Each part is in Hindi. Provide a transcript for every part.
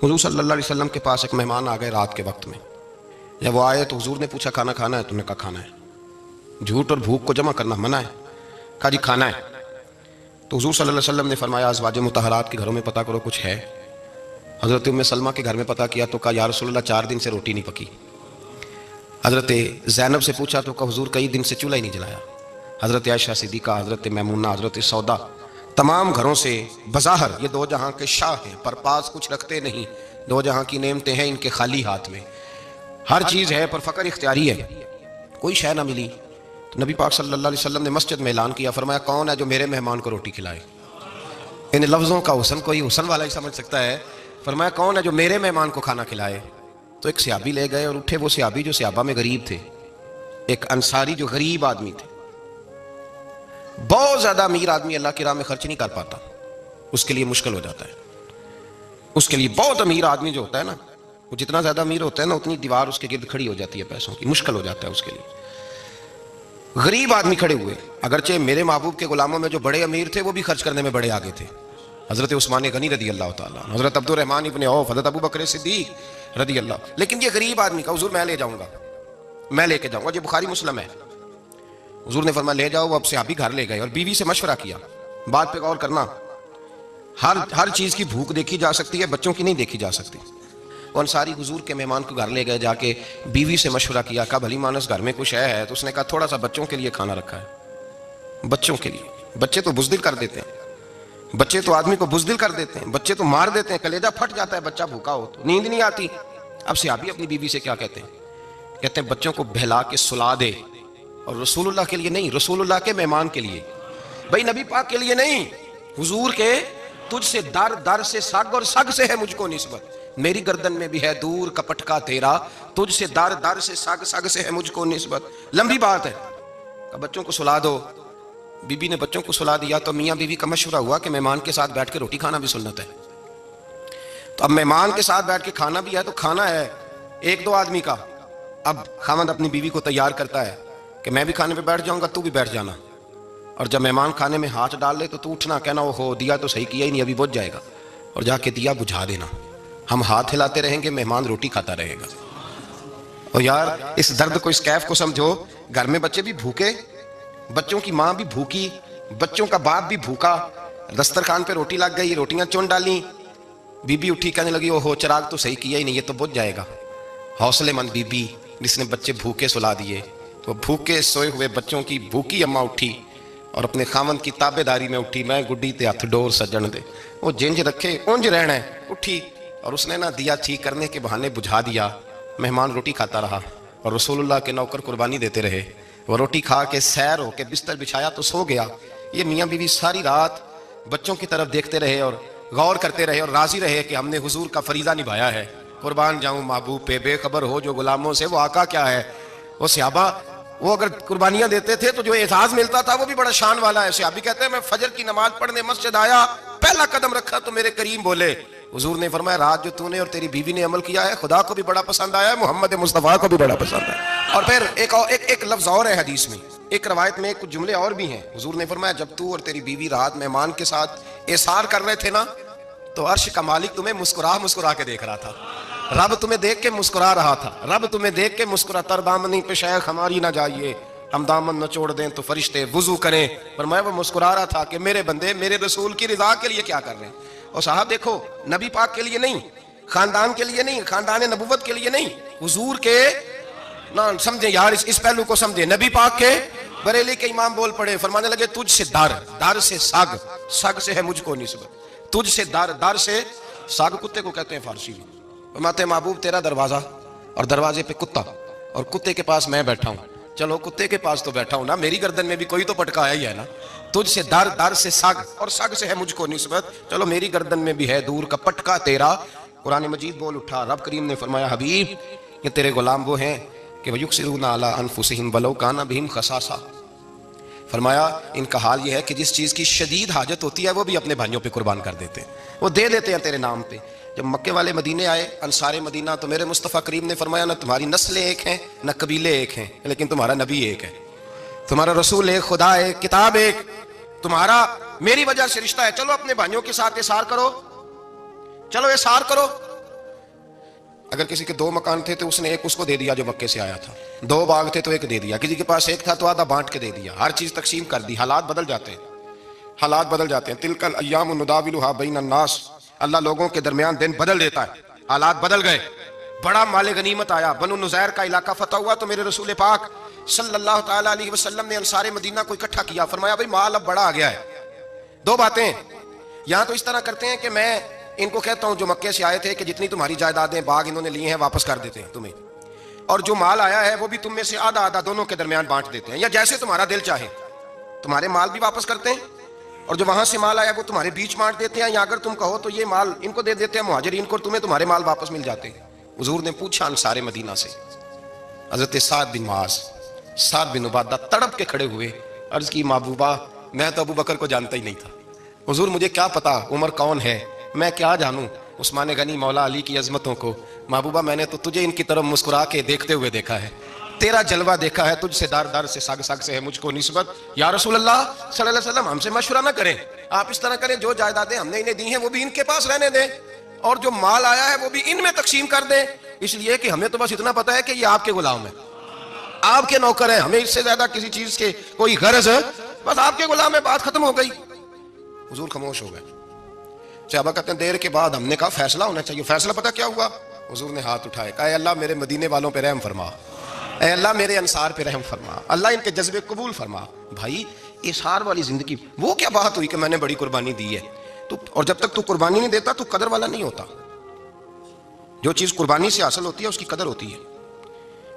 हुजूर सल्लल्लाहु अलैहि वसल्लम के पास एक मेहमान आ गए रात के वक्त में। जब वो आए तो हुजूर ने पूछा खाना खाना है? तुमने कहा खाना है। झूठ और भूख को जमा करना मना है। कहा जी खाना है। तो हुजूर सल्लल्लाहु अलैहि वसल्लम ने फरमाया अज़वाज मुतहरात के घरों में पता करो कुछ है। हज़रत उम्मे सलमा के घर में पता किया तो कहा या रसूलल्लाह 4 दिन से रोटी नहीं पकी। हज़रत ज़ैनब से पूछा तो कहा हुजूर कई दिन से चूल्हा ही नहीं जलाया। हज़रत आयशा सिद्दीक़ा, हज़रत मैमूना, हज़रत सौदा, तमाम घरों से बज़ाहिर ये दो जहां के शाह हैं, पर पास कुछ रखते नहीं। दो जहां की नेमतें हैं इनके खाली हाथ में। हर चीज़ है पर फ़क्र इख्तियारी है। कोई शय ना मिली तो नबी पाक सल्लल्लाहु अलैहि वसल्लम ने मस्जिद में ऐलान किया, फरमाया कौन है जो मेरे मेहमान को रोटी खिलाए। इन लफ्ज़ों का हुस्न कोई हुस्न वाला ही समझ सकता है। फरमाया कौन है जो मेरे मेहमान को खाना खिलाए। तो एक सहाबी ले गए और उठे। वो सहाबी जो सहाबा में गरीब थे, एक अंसारी जो गरीब आदमी थे। बहुत ज्यादा अमीर आदमी अल्लाह की राह में खर्च नहीं कर पाता, उसके लिए मुश्किल हो जाता है। उसके लिए बहुत अमीर आदमी जो होता है ना, वो जितना ज्यादा अमीर होता है ना उतनी दीवार उसके गिर्द खड़ी हो जाती है पैसों की, मुश्किल हो जाता है उसके लिए। गरीब आदमी खड़े हुए, अगरचे मेरे महबूब के गुलामों में जो बड़े अमीर थे वो भी खर्च करने में बड़े आगे थे। हजरत उस्मान गनी रदी अल्लाह ताला, हजरत अब्दुर रहमान इब्ने औफ, हजरत अबू बकर सिद्दीक रदी अल्लाह। लेकिन ये गरीब आदमी का हुजूर मैं ले जाऊंगा, मैं लेके जाऊंगा। ये बुखारी मुस्लिम है। हुजूर ने फरमाया ले जाओ। वो अब सहाबी घर ले गए और बीवी से मशवरा किया। बात पे गौर करना, हर चीज की भूख देखी जा सकती है, बच्चों की नहीं देखी जा सकती। वो अंसारी हुजूर के मेहमान को घर ले गए, जाके बीवी से मशवरा किया। कहा भली मानस घर में कुछ है? तो उसने कहा थोड़ा सा बच्चों के लिए खाना रखा है। बच्चों के लिए। बच्चे तो बुज़दिल कर देते हैं, बच्चे तो आदमी को बुज़दिल कर देते हैं, बच्चे तो मार देते हैं, कलेजा फट जाता है बच्चा भूखा हो तो, नींद नहीं आती। अब सहाबी अपनी बीवी से क्या कहते हैं? कहते हैं बच्चों को बहला के सुला दे, और रसूलुल्लाह के लिए नहीं, रसूलुल्लाह के मेहमान के लिए, भाई नबी पाक के लिए नहीं। हुजूर के तुझसे दर दर से सग और सग से है मुझको निस्बत, मेरी गर्दन में भी है दूर का पटका तेरा, तुझसे दर दर से सग सग से है मुझको निस्बत। लंबी बात है। बच्चों को सुला दो। बीबी ने बच्चों को सुला दिया तो मियाँ बीवी का मशवरा हुआ कि मेहमान के साथ बैठ के रोटी खाना भी सुन्नत है। तो अब मेहमान के साथ बैठ के खाना भी है, तो खाना है 1-2 आदमी का। अब खामद अपनी बीवी को तैयार करता है कि मैं भी खाने पे बैठ जाऊंगा, तू भी बैठ जाना। और जब मेहमान खाने में हाथ डाल ले तो तू उठना, कहना वो हो दिया तो सही किया ही नहीं, अभी बुझ जाएगा, और जाके दिया बुझा देना। हम हाथ हिलाते रहेंगे, मेहमान रोटी खाता रहेगा। और यार इस दर्द को, इस कैफ को समझो। घर में बच्चे भी भूखे, बच्चों की माँ भी भूखी, बच्चों का बाप भी भूखा। दस्तरखान पे रोटी लग गई, रोटियां चुन डाली। बीबी उठी कहने लगी ओहो चिराग तो सही किया ही नहीं, ये तो बुझ जाएगा। हौसलेमंद बीबी जिसने बच्चे भूखे सुला दिए। तो भूखे सोए हुए बच्चों की भूखी अम्मा उठी और अपने खामन की ताबेदारी में उठी। मैं गुड्डी ते हथ डोर सज्जन दे, वो जिंज रखे उंज रहना है। उठी और उसने ना दिया ठीक करने के बहाने बुझा दिया। मेहमान रोटी खाता रहा और रसूलुल्लाह के नौकर कुर्बानी देते रहे। वो रोटी खा के सैर हो के बिस्तर बिछाया तो सो गया। ये मियाँ बीवी सारी रात बच्चों की तरफ देखते रहे और गौर करते रहे और राजी रहे कि हमने हुजूर का फरीजा निभाया है। कुर्बान जाऊं महबूब पे, बेखबर हो जो गुलामों से, वो आका क्या है। वो सहाबा वो अगर कुर्बानियां देते थे तो जो एजाज मिलता था वो भी बड़ा शान वाला है। सहाबी कहते हैं मैं फजर की नमाज पढ़ने मस्जिद आया, पहला कदम रखा तो मेरे करीम बोले, हुजूर ने फरमाया रात जो तूने और तेरी बीवी ने अमल किया है खुदा को भी बड़ा पसंद आया है, मोहम्मद मुस्तफ़ा को भी बड़ा पसंद है। और फिर एक लफ्ज और है हदीस में, एक रवायत में कुछ जुमले और भी हैं। हुजूर ने फरमाया जब तू और तेरी बीवी रात मेहमान के साथ एसार कर रहे थे ना, तो अर्श का मालिक तुम्हें मुस्कुरा मुस्कुरा के देख रहा था। रब तुम्हें देख के मुस्कुरा रहा था। रब तुम्हें देख के मुस्कुरा, तर दामनी पे शेख हमारी ना जाइए, हम दामन न छोड़ दें तो फरिश्ते वुजू करें। पर मैं वो मुस्कुरा रहा था कि मेरे बंदे मेरे रसूल की रिजा के लिए क्या कर रहे हैं। और साहब देखो, नबी पाक के लिए नहीं, खानदान के लिए नहीं, खानदान नबुवत के लिए नहीं, हुजूर के ना समझे यार, इस पहलू को समझे। नबी पाक के बरेली के इमाम बोल पड़े, फरमाने लगे तुझसे दर, दर से सग, सग से है मुझको निस्बत। तुझसे दर, दर से सग कुत्ते को कहते हैं फारसी में। फरमाते महबूब तेरा दरवाजा और दरवाजे पे कुत्ता और कुत्ते के पास मैं बैठा हूं। चलो कुत्ते के पास तो बैठा हूं ना, मेरी गर्दन में भी कोई तो पटका आया ही है ना। तुझसे दर, दर से सग और सग से है मुझको निस्बत, चलो मेरी गर्दन में भी है दूर का पटका तेरा। कुरान मजीद बोल उठा, रब करीम ने फरमाया हबीब ये तेरे गुलाम वो हैं कि वयुक्सिरूना अला अनफुसिहिम वलौ काना बिहिम खसासा। फरमाया इनका हाल ये है कि जिस चीज़ की शदीद हाजत होती है वो भी अपने भाइयों पे कुर्बान कर देते हैं, वो दे देते हैं तेरे नाम पे। जब मक्के वाले मदीने आए, अंसारे मदीना, तो मेरे मुस्तफ़ा करीम ने फरमाया ना तुम्हारी नस्लें एक हैं ना कबीले एक हैं, लेकिन तुम्हारा नबी एक है, तुम्हारा रसूल एक, खुदा एक, किताब एक, तुम्हारा मेरी वजह से रिश्ता है। चलो अपने भाइयों के साथ इसार करो, चलो इसार करो। अगर किसी के 2 मकान थे तो उसने एक उसको दे दिया जो मक्के से आया था, 2 बाग थे तो एक दे दिया, किसी के पास एक था तो आधा बांट के दे दिया, हर चीज तकसीम कर दी। हालात बदल जाते हैं, हालात बदल जाते हैं। तिलकल अय्याम नुदाविलुहा बैन अन्नास, अल्लाह लोगों के दरमियान दिन बदल देता है। हालात बदल गए, बड़ा माले गनीमत आया, बनु नुज़ैर का इलाका फतह हुआ तो मेरे रसूल पाक सल्लल्लाहु तआला अलैहि वसल्लम ने अंसारे मदीना को इकट्ठा किया, फरमाया भाई माल अब बड़ा आ गया है। 2 बातें, यहां तो इस तरह करते हैं कि मैं इनको कहता हूं जो मक्के से आए थे कि जितनी तुम्हारी जायदादें बाग इन्होंने लिए हैं वापस कर देते हैं तुम्हें, और जो माल आया है वो भी तुम में से आधा आधा दोनों के दरमियान बांट देते हैं, या जैसे तुम्हारा दिल चाहे। तुम्हारे माल भी वापस करते हैं और जो वहां से माल आया वो तुम्हारे बीच बांट देते हैं, या अगर तुम कहो तो ये माल इनको दे देते हैं मुहाजिरीन को, तुम्हें तुम्हारे माल वापस मिल जाते हैं। हुजूर ने पूछा अंसारे मदीना से, हजरत साद बिन मुआज, साद बिन उबादा तड़प के खड़े हुए, अर्ज की महबूबा मैं तो अबू बकर को जानता ही नहीं था, हुजूर मुझे क्या पता उमर कौन है, मैं क्या जानूं उस्मान गनी मौला अली की अजमतों को। महबूबा मैंने तो तुझे इनकी तरफ मुस्कुरा के देखते हुए देखा है, तेरा जलवा देखा है, तुझसे दर दर से सग सग से है मुझको निस्बत। या रसूल अल्लाह सल्लल्लाहु अलैहि वसल्लम हमसे मशवरा ना करें, आप इस तरह करें जो जायदादें हमने इन्हें दी हैं वो भी इनके पास रहने दें, और जो माल आया है वो भी इनमें तकसीम कर दें, इसलिए कि हमें तो बस इतना पता है कि ये आपके गुलाम है, आपके नौकर है, हमें इससे ज्यादा किसी चीज के कोई गरज है, बस आपके गुलाम है, बात खत्म हो गई। हुजूर खामोश हो गए। सहाबा कहते हैं देर के बाद हमने कहा फैसला होना चाहिए। फैसला पता क्या हुआ? हुजूर ने हाथ उठाए, कहा अल्लाह मेरे मदीने वालों पे रहम फरमा, अल्लाह मेरे अंसार पे रहम फरमा, अल्लाह इनके जज्बे कबूल फरमा। भाई इसार वाली जिंदगी, वो क्या बात हुई कि मैंने बड़ी कुर्बानी दी है तो, और जब तक तू कुर्बानी नहीं देता तो कदर वाला नहीं होता। जो चीज कुर्बानी से हासिल होती है उसकी कदर होती है,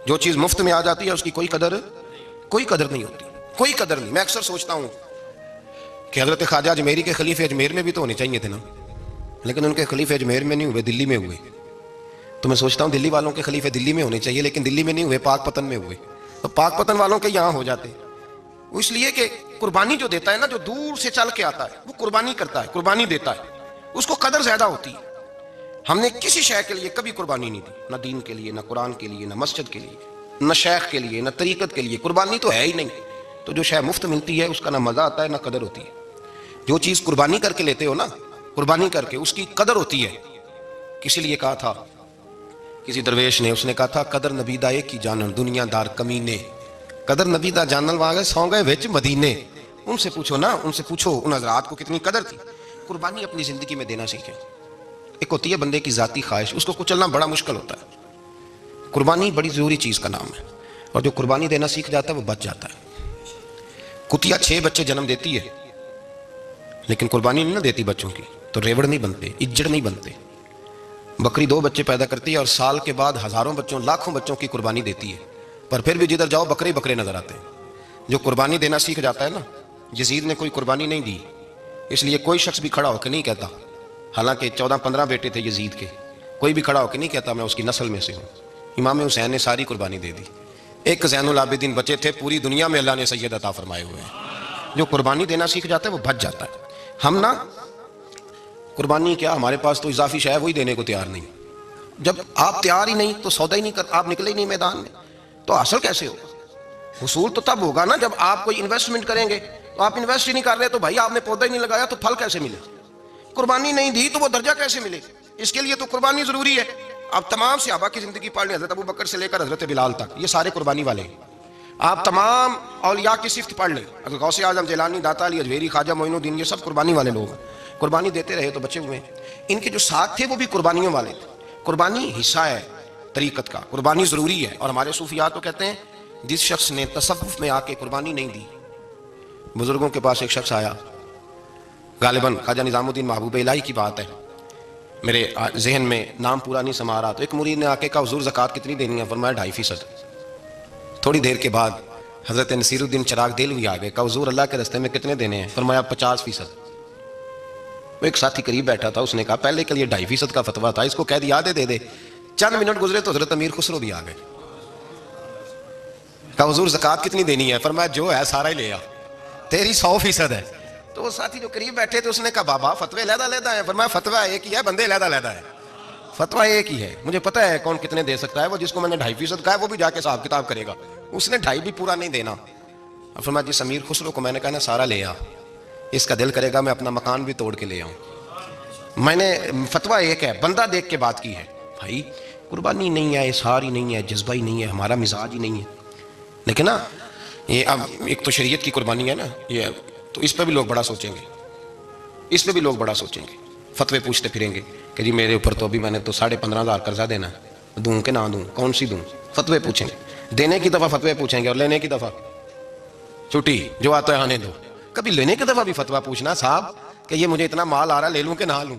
जो चीज मुफ्त में आ जाती है उसकी कोई कदर नहीं होती, कोई कदर नहीं। मैं अक्सर सोचता हूं कि हजरत ख्वाजा अजमेरी के खलीफे अजमेर में भी तो होने चाहिए थे ना, लेकिन उनके खलीफे अजमेर में नहीं हुए, दिल्ली में हुए। तो मैं सोचता हूँ दिल्ली वालों के खलीफे दिल्ली में होने चाहिए, लेकिन दिल्ली में नहीं हुए, पाकपतन में हुए। तो पाकपतन वालों के यहाँ हो जाते, इसलिए कि कुर्बानी जो देता है ना, जो दूर से चल के आता है वो कुर्बानी करता है, कुर्बानी देता है, उसको कदर ज्यादा होती है। हमने किसी शय के लिए कभी कुर्बानी नहीं दी, ना दीन के लिए, ना कुरान के लिए, ना मस्जिद के लिए, ना शेख के लिए, ना तरीकत के लिए, कुर्बानी तो है ही नहीं। तो जो शय मुफ्त मिलती है उसका ना मजा आता है ना कदर होती है। जो चीज कुर्बानी करके लेते हो ना, कुर्बानी करके, उसकी कदर होती है। किसी लिए कहा था किसी दरवेश ने, उसने कहा था कदर नबीदा एक की जानन दुनियादार कमीने, कदर नबीदा जानन वाले सौ गए विच मदीने। उनसे पूछो ना, उनसे पूछो उन हजरात को कितनी कदर थी। कुर्बानी अपनी जिंदगी में देना सीखें। एक होती है बंदे की जाती ख्वाहिश, उसको कुचलना बड़ा मुश्किल होता है। कुर्बानी बड़ी जरूरी चीज का नाम है, और जो कुर्बानी देना सीख जाता है वो बच जाता है। कुतिया 6 बच्चे जन्म देती है लेकिन कुर्बानी नहीं ना देती बच्चों की, तो रेवड़ नहीं बनते, इज्जड़ नहीं बनते। बकरी 2 बच्चे पैदा करती है और साल के बाद हजारों बच्चों, लाखों बच्चों की कुर्बानी देती है, पर फिर भी जिधर जाओ बकरे बकरे नजर आते हैं। जो कुर्बानी देना सीख जाता है ना, यजीद ने कोई कुर्बानी नहीं दी, इसलिए कोई शख्स भी खड़ा होकर नहीं कहता, हालांकि 14-15 बेटे थे यजीद के, कोई भी खड़ा होकर नहीं कहता मैं उसकी नस्ल में से हूँ। इमाम हुसैन ने सारी कुर्बानी दे दी, एक ज़ैनुल आबिदीन बचे थे, पूरी दुनिया में अल्लाह ने सैयद अता फरमाए हुए हैं। जो कुर्बानी देना सीख जाता है वो बच जाता है। हम ना कुर्बानी क्या, हमारे पास तो इजाफी शय वही देने को तैयार नहीं। जब आप तैयार ही नहीं तो सौदा ही नहीं कर, आप निकले ही नहीं मैदान में, तो हासिल कैसे होगा? हुसूल तो तब होगा ना जब आप कोई इन्वेस्टमेंट करेंगे। तो आप इन्वेस्ट ही नहीं कर रहे तो भाई आपने पौधा ही नहीं लगाया तो फल कैसे मिले? कुर्बानी नहीं दी तो वो दर्जा कैसे मिले? इसके लिए तो कुर्बानी जरूरी है। आप तमाम सहाबा की जिंदगी पढ़ लें, हजरत अबू बकर से लेकर हजरत बिलाल तक, ये सारे कुर्बानी वाले हैं। आप तमाम औलिया की सिफ्त पढ़ लें, अगर गौसे आजम, जिलानी, दाता अली, अजमेरी, ख्वाजा मोइनुद्दीन, ये सब कुर्बानी वाले लोग हैं। कुर्बानी देते रहे तो बचे हुए हैं। इनके जो साथ थे वो भी कुर्बानियों वाले थे। कुर्बानी हिस्सा है तरीकत का, कुर्बानी जरूरी है। और हमारे सूफिया तो कहते हैं जिस शख्स ने तसव्वुफ में आके कुर्बानी नहीं दी, बुजुर्गों के पास एक शख्स आया, गालिबन ख्वाजा निजामुद्दीन महबूब इलाही की बात है, मेरे जहन में नाम पूरा नहीं समा रहा, तो एक मुरीद ने आके कहा हुजूर ज़कात कितनी देनी है? फरमाया 2.5%। थोड़ी देर के बाद हजरत नसीरुद्दीन चिराग देलवी आ गए, कहा हुजूर अल्लाह के रास्ते में कितने देने हैं? फरमाया 50%। वो एक साथी करीब बैठा था, उसने कहा पहले के लिए 2.5% का फतवा था, इसको कह दिया दे दे। चंद मिनट गुजरे तो हजरत अमीर खुसरो भी आ गए, कहा हुजूर ज़कात कितनी देनी है? फरमाया जो है सारा ही ले आ, तेरी 100% है। तो वो साथी जो करीब बैठे थे उसने कहा बाबा फतवे लहदा है। फरमाया फतवा एक ही है, बंदे लहदा है, फतवा एक ही है, मुझे पता है कौन कितने दे सकता है। वो जिसको मैंने 2.5% कहा है वो भी जाके हिसाब किताब करेगा, उसने 2.5 भी पूरा नहीं देना। फरमाया जिस अमीर खुसरो को मैंने कहा ना सारा ले आ, इसका दिल करेगा मैं अपना मकान भी तोड़ के ले आऊं। मैंने फतवा एक है, बंदा देख के बात की है। भाई कुर्बानी नहीं है, इज़हार ही नहीं है, जज्बा ही नहीं है, हमारा मिजाज ही नहीं है। लेकिन ना ये अब एक तो शरीयत की कुर्बानी है ना ये, तो इस पर भी लोग बड़ा सोचेंगे, इस पर भी लोग बड़ा सोचेंगे, फतवे पूछते फिरेंगे कि जी मेरे ऊपर तो अभी मैंने तो 15,500 कर्जा देना है, दूं कि ना दूं, कौन सी दूं, फतवे पूछेंगे। देने की दफ़ा फतवे पूछेंगे और लेने की दफ़ा छुट्टी, जो आता है आने दो। कभी लेने की दफ़ा भी फतवा पूछना साहब कि ये मुझे इतना माल आ रहा ले लूं कि ना लूं,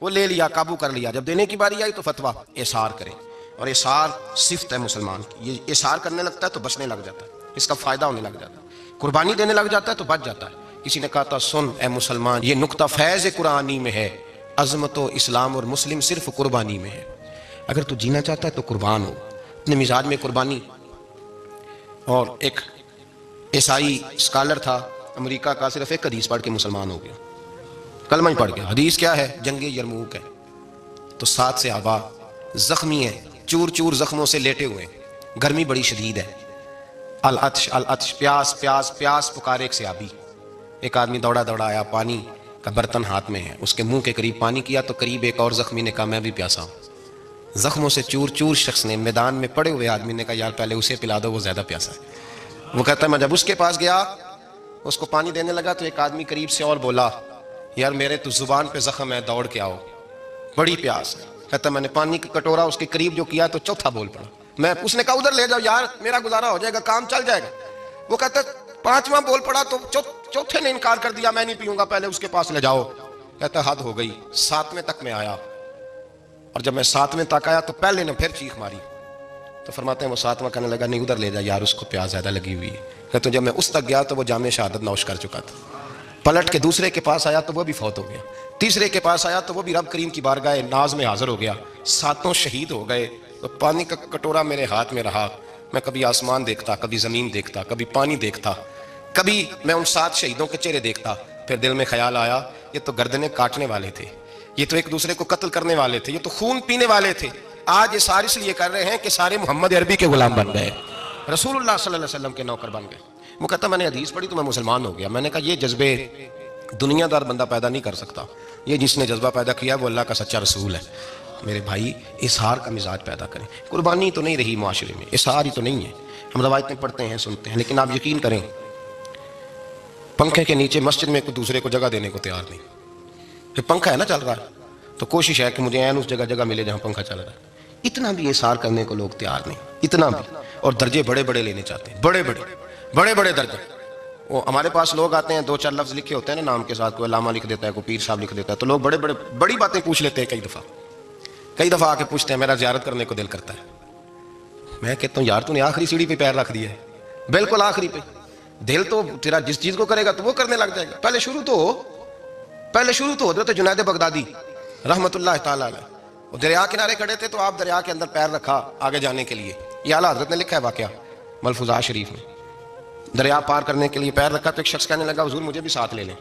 वो ले लिया, काबू कर लिया। जब देने की बारी आई तो फतवा इसार करें, और इसार सिफ्त है मुसलमान की, ये इसार करने लगता है तो बचने लग जाता है, इसका फायदा होने लग जाता है, कुर्बानी देने लग जाता है तो बच जाता है। किसी ने कहा था सुन ए मुसलमान, ये नुक्ता फैज़ कुरानी में है, अज़मत इस्लाम और मुस्लिम सिर्फ कुर्बानी में है। अगर तू जीना चाहता है तो कुर्बान हो, अपने मिजाज में कुर्बानी। और एक ईसाई स्कॉलर था अमेरिका का, सिर्फ एक हदीस पढ़ के मुसलमान हो गया, कलमा ही पढ़ गया। हदीस क्या है? जंगे यरमूक है। तो 7 से आबा जख्मी है, चूर चूर जख्मों से लेटे हुए, गर्मी बड़ी शदीद है, अल अत्श, प्यास प्यास प्यास पुकारे एक सयाबी। एक आदमी दौड़ा दौड़ा आया, पानी का बर्तन हाथ में है, उसके मुंह के करीब पानी किया तो करीब एक और जख्मी ने कहा मैं भी प्यासा हूं। जख्मों से चूर चूर शख्स ने, मैदान में पड़े हुए आदमी ने कहा यार पहले उसे पिला दो, वो ज्यादा प्यासा है। वो कहता है मैं जब उसके पास गया, उसको पानी देने लगा तो एक आदमी करीब से और बोला यार मेरे तो जुबान पे जख्म है, दौड़ के आओ, बड़ी प्यास है। कहता मैंने पानी का कटोरा उसके करीब जो किया तो चौथा बोल पड़ा, मैं, उसने कहा उधर ले जाओ यार, मेरा गुजारा हो जाएगा, काम चल जाएगा। वो कहता 5वां बोल पड़ा तो चौथे ने इनकार कर दिया, मैं नहीं पीऊंगा, पहले उसके पास ले जाओ। कहता हद हो गई। 7वें तक में आया, और जब मैं 7वें तक आया तो पहले ने फिर चीख मारी। तो फरमाते हैं वो 7वां कहने लगा नहीं उधर ले जा यार, उसको प्यास ज्यादा लगी हुई है। कहते जब मैं उस तक गया तो वो जामे शहादत नौश कर चुका था। पलट के दूसरे के पास आया तो वो भी फौत हो गया, तीसरे के पास आया तो वो भी रब करीम की बारगाह नाज में हाजिर हो गया, 7 शहीद हो गए। तो पानी का कटोरा मेरे हाथ में रहा, मैं कभी आसमान देखता, कभी जमीन देखता, कभी पानी देखता, कभी मैं उन 7 शहीदों के चेहरे देखता। फिर दिल में ख्याल आया ये तो गर्दनें काटने वाले थे, ये तो एक दूसरे को कत्ल करने वाले थे, ये तो खून पीने वाले थे। आज ये सारे इसलिए कर रहे हैं कि सारे मोहम्मद अरबी के गुलाम बन गए, रसूलुल्लाह सल्लल्लाहु अलैहि वसल्लम के नौकर बन गए। वो कहता मैंने हदीस पढ़ी तो मैं मुसलमान हो गया। मैंने कहा ये जज्बे दुनियादार बंदा पैदा नहीं कर सकता, ये जिसने जज्बा पैदा किया वो अल्लाह का सच्चा रसूल है। मेरे भाई इजहार का मिजाज पैदा करें। कुर्बानी तो नहीं रही माशरे में, इजहार ही तो नहीं है। हम रवायतें पढ़ते हैं, सुनते हैं, लेकिन आप यकीन करें पंखे के नीचे मस्जिद में एक दूसरे को जगह देने को तैयार नहीं। फिर पंखा है ना चल रहा है तो कोशिश है कि मुझे ऐन उस जगह मिले जहां पंखा चल रहा है। इतना भी इजहार करने को लोग तैयार नहीं, इतना भी। और दर्जे बड़े बड़े लेने चाहते हैं, बड़े बड़े दर्जे। वो हमारे पास लोग आते हैं, 2-4 लफ्ज लिखे होते हैं ना नाम के साथ, कोई अल्लामा लिख देता है, कोई पीर साहब लिख देता है, तो लोग बड़ी बातें पूछ लेते हैं। कई दफा आके पूछते हैं मेरा ज़ियारत करने को दिल करता है। मैं कहता हूँ यार तूने आखिरी सीढ़ी पे पैर रख दिया है, बिल्कुल आखिरी पे। दिल तो तेरा जिस चीज को करेगा तो वो करने लग जाएगा। पहले शुरू तो हो। हज़रत जुनैद बगदादी रहमतुल्लाह ताला अलैह, वो दरिया किनारे खड़े थे तो आप दरिया के अंदर पैर रखा आगे जाने के लिए। ये आला हज़रत ने लिखा है वाकया मलफूज़ात शरीफ में। दरिया पार करने के लिए पैर रखा तो एक शख्स कहने लगा हुजूर मुझे भी साथ ले लें।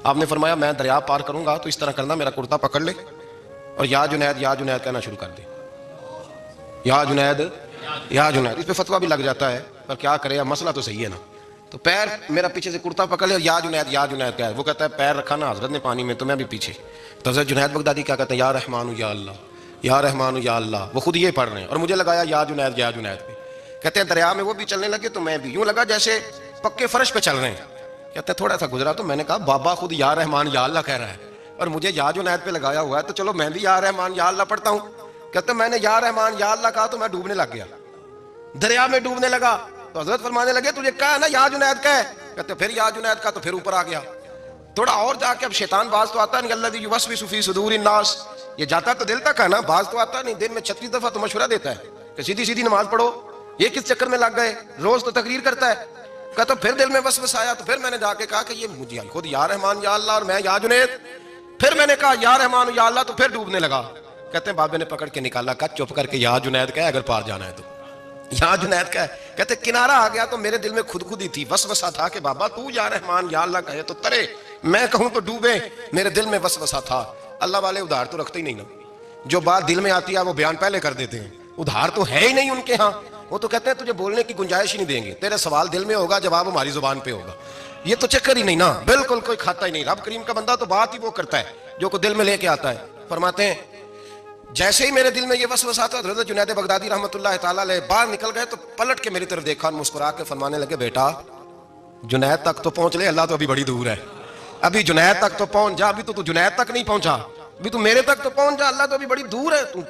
आपने फरमाया मैं दरिया पार करूंगा तो इस तरह करना, मेरा कुर्ता पकड़ ले और या जुनैद कहना शुरू कर दे। या जुनैद। इस पे फतवा भी लग जाता है, पर क्या करे, मसला तो सही है ना। तो पैर मेरा पीछे से कुर्ता पकड़ ले और या जुनैद क्या है। वो कहता है पैर रखा ना हजरत ने पानी में तो मैं भी पीछे। तो हजरत जुनैद बगदादी क्या कहते हैं या रहमानु या अल्लाह, या रहमानु या अल्लाह। वो खुद ये पढ़ रहे हैं और मुझे लगाया या जुनैद पे। कहते हैं दरिया में वो भी चलने लगे तो मैं भी, यूं लगा जैसे पक्के फर्श पे चल रहे हैं। कहते हैं थोड़ा सा गुजरा तो मैंने कहा बाबा खुद या रहमान या अल्लाह कह रहा है और मुझे या जुनैद पे लगाया हुआ है, तो चलो मैं भी या रहमान या अल्लाह पढ़ता हूँ। कहते मैंने या रहमान या अल्लाह कहा तो मैं डूबने लग गया, दरिया में डूबने लगा। तो हजरत फरमाने लगे तुझे कहा ना या जुनैद का है। कहते फिर या जुनैद का, तो फिर ऊपर आ गया। थोड़ा और जाके अब शैतान बाज तो आता नहीं, अल्लाज़ी युवस्विसु फी सुदूरिन नास, ये जाता तो दिल तक है ना, बाज तो आता नहीं। दिन में 36 दफा तो मशवरा देता है कि सीधी सीधी नमाज पढ़ो, ये किस चक्कर में लग गए, रोज तो तकरीर करता है। कहता फिर दिल में वसवस आया तो फिर मैंने जाके कहा कि ये मुझे खुद या रहमान या अल्लाह और मैं या जुनैद। फिर मैंने कहा या रहमान या अल्लाह, तो फिर डूबने लगा। कहते हैं बाबे ने पकड़ के निकाला, कहा चुप करके या जुनैद का है, अगर पार जाना है तो या जुनैद का है। कहते किनारा आ गया तो मेरे दिल में खुद ही थी, वसवसा था कि बाबा तू या रहमान या अल्लाह कहे तो तरे, मैं कहूं तो डूबे। मेरे दिल में वसवसा था। अल्लाह वाले उधार तो रखते ही नहीं ना, जो बात दिल में आती है वो बयान पहले कर देते हैं। उधार तो है ही नहीं उनके यहाँ, वो तो कहते हैं तुझे बोलने की गुंजाइश ही नहीं देंगे, तेरा सवाल दिल में होगा, जवाब हमारी जुबान पे होगा। ये तो चक्कर ही नहीं ना, बिल्कुल कोई खाता ही नहीं। रब करीम का बंदा तो बात ही वो करता है जो को दिल में लेके आता है। फरमाते हैं जैसे ही मेरे दिल में ये वसवसा था, हज़रत जुनैद बगदादी रहमतुल्लाह ताला अलैह बाहर निकल गए तो पलट के मेरी तरफ देखा और मुस्कुरा के फरमाने लगे, बेटा जुनैद तक तो पहुंच ले, अल्लाह तो अभी बड़ी दूर है, अभी जुनैद तक तो पहुंच जा, अभी तो तू जुनैद तक नहीं पहुंचा, अभी तू मेरे तक तो पहुंच जा, अल्लाह तो अभी बड़ी दूर है, तू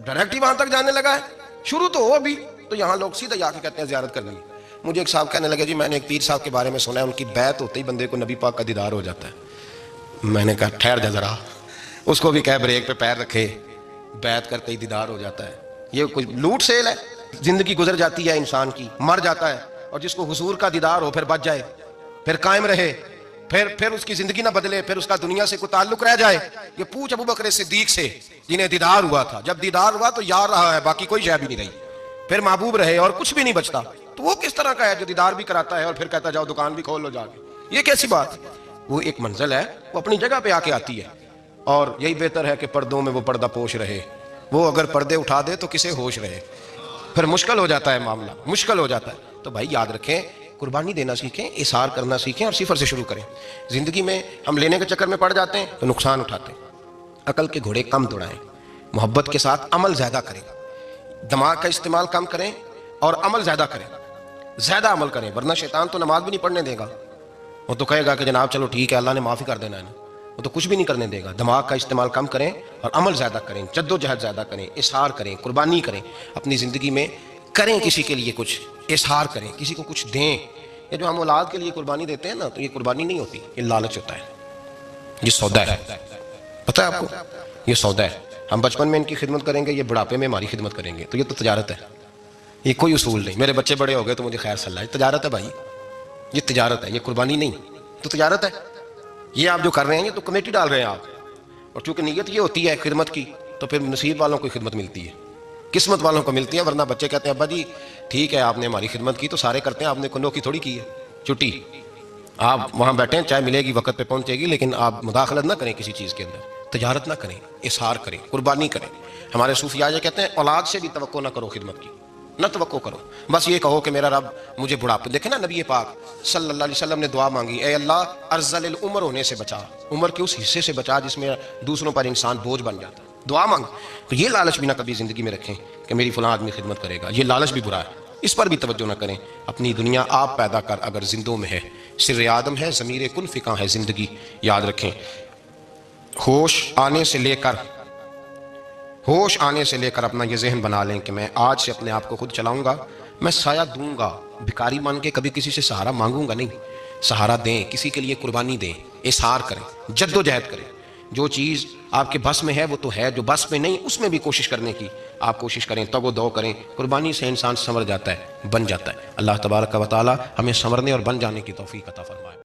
डायरेक्ट ही वहां तक जाने लगा है, शुरू तो हो अभी। तो यहाँ लोग सीधा जाके कहते हैं ज़ियारत करने की। मुझे एक साहब कहने लगे, जी मैंने एक पीर साहब के बारे में सुना है, उनकी बैत होते ही बंदे को नबी पाक का दीदार हो जाता है। मैंने कहा ठहर जा जरा, उसको भी कह ब्रेक पे पैर रखे, बैत करते ही दीदार हो जाता है। ये कोई लूट सेल है? जिंदगी गुजर जाती है इंसान की, मर जाता है, और जिसको हुजूर का दीदार हो फिर बच जाए, फिर कायम रहे, फिर उसकी जिंदगी ना बदले, फिर उसका दुनिया से कोई ताल्लुक रह जाए। ये पूछ अबू बकर सिद्दीक से जिन्हें दीदार हुआ था, जब दीदार हुआ तो यार रहा है, बाकी कोई शय भी नहीं रही, फिर महबूब रहे और कुछ भी नहीं बचता। तो वो किस तरह का है जो दीदार भी कराता है और फिर कहता जाओ दुकान भी खोल लो जाके? ये कैसी बात? वो एक मंजिल है, वो अपनी जगह पे आके आती है, और यही बेहतर है कि पर्दों में वो पर्दा पोश रहे। वो अगर पर्दे उठा दे तो किसे होश रहे, फिर मुश्किल हो जाता है, मामला मुश्किल हो जाता है। तो भाई याद रखें, कुर्बानी देना सीखें, इसार करना सीखें और सिफर से शुरू करें। जिंदगी में हम लेने के चक्कर में पड़ जाते हैं तो नुकसान उठाते हैं। अकल के घोड़े कम दौड़ाएं, मोहब्बत के साथ अमल ज्यादा करें, दिमाग का इस्तेमाल कम करें और अमल ज्यादा करें, ज्यादा अमल करें, वरना शैतान तो नमाज भी नहीं पढ़ने देगा। वो तो कहेगा कि जनाब चलो ठीक है, अल्लाह ने माफी कर देना है ना, वो तो कुछ भी नहीं करने देगा। दिमाग का इस्तेमाल कम करें और अमल ज्यादा करें, जद्दोजहद ज्यादा करें, इशार करें, कुर्बानी करें, अपनी जिंदगी में करें, किसी के लिए कुछ इशार करें, किसी को कुछ दें। ये जो हम औलाद के लिए कुर्बानी देते हैं ना, तो ये कुर्बानी नहीं होती, ये लालच होता है, ये सौदा है। पता है आपको, ये सौदा है। हम बचपन में इनकी खिदमत करेंगे, ये बुढ़ापे में हमारी खिदमत करेंगे, तो ये तो तजारत है, ये कोई उसूल नहीं। मेरे बच्चे बड़े हो गए तो मुझे खैर सलाह, तजारत है भाई, ये तजारत है, ये कुर्बानी नहीं, तो तजारत है। ये आप जो कर रहे हैं ये तो कमेटी डाल रहे हैं आप, और चूंकि नीयत ये होती है खिदमत की, तो फिर नसीब वालों को खिदमत मिलती है, किस्मत वालों को मिलती है। वरना बच्चे कहते हैं अब्बा जी ठीक है आपने हमारी खिदमत की, तो सारे करते हैं, आपने कोनो की थोड़ी की है छुट्टी। आप वहाँ बैठे, चाय मिलेगी वक्त पे पहुँचेगी, लेकिन आप मुदाखलत ना करें किसी चीज़ के अंदर, तजारत ना करें, इशार करें, कुर्बानी करें। हमारे सूफिया ये कहते हैं औलाद से भी तवक्को ना करो खिदमत की, न तवक्को करो, बस ये कहो कि मेरा रब मुझे बुढ़ापे। देखे ना नबी पाक सल्लल्लाहु अलैहि वसल्लम ने दुआ मांगी, ए अल्लाह अर्ज़ल उम्र होने से बचा, उम्र के उस हिस्से से बचा जिसमें दूसरों पर इंसान बोझ बन जाता, दुआ मांग। तो ये लालच भी ना कभी जिंदगी में रखें कि मेरी फलां आदमी खिदमत करेगा, ये लालच भी बुरा है, इस पर भी तवज्जो ना करें। अपनी दुनिया आप पैदा कर, अगर जिंदों में है, सिर आदम है, ज़मीर कुल फ़िका है जिंदगी, याद रखें। होश आने से लेकर अपना ये जहन बना लें कि मैं आज से अपने आप को खुद चलाऊंगा, मैं साया दूंगा, भिखारी बन के कभी किसी से सहारा मांगूंगा नहीं, सहारा दें, किसी के लिए कुर्बानी दें, इशार करें, जद्दोजहद करें। जो चीज़ आपके बस में है वो तो है, जो बस में नहीं उसमें भी कोशिश करने की आप कोशिश करें, तगो दो करें। कुर्बानी से इंसान संवर जाता है, बन जाता है। अल्लाह तबारक व तआला हमें संवरने और बन जाने की तौफीक अता फरमाए।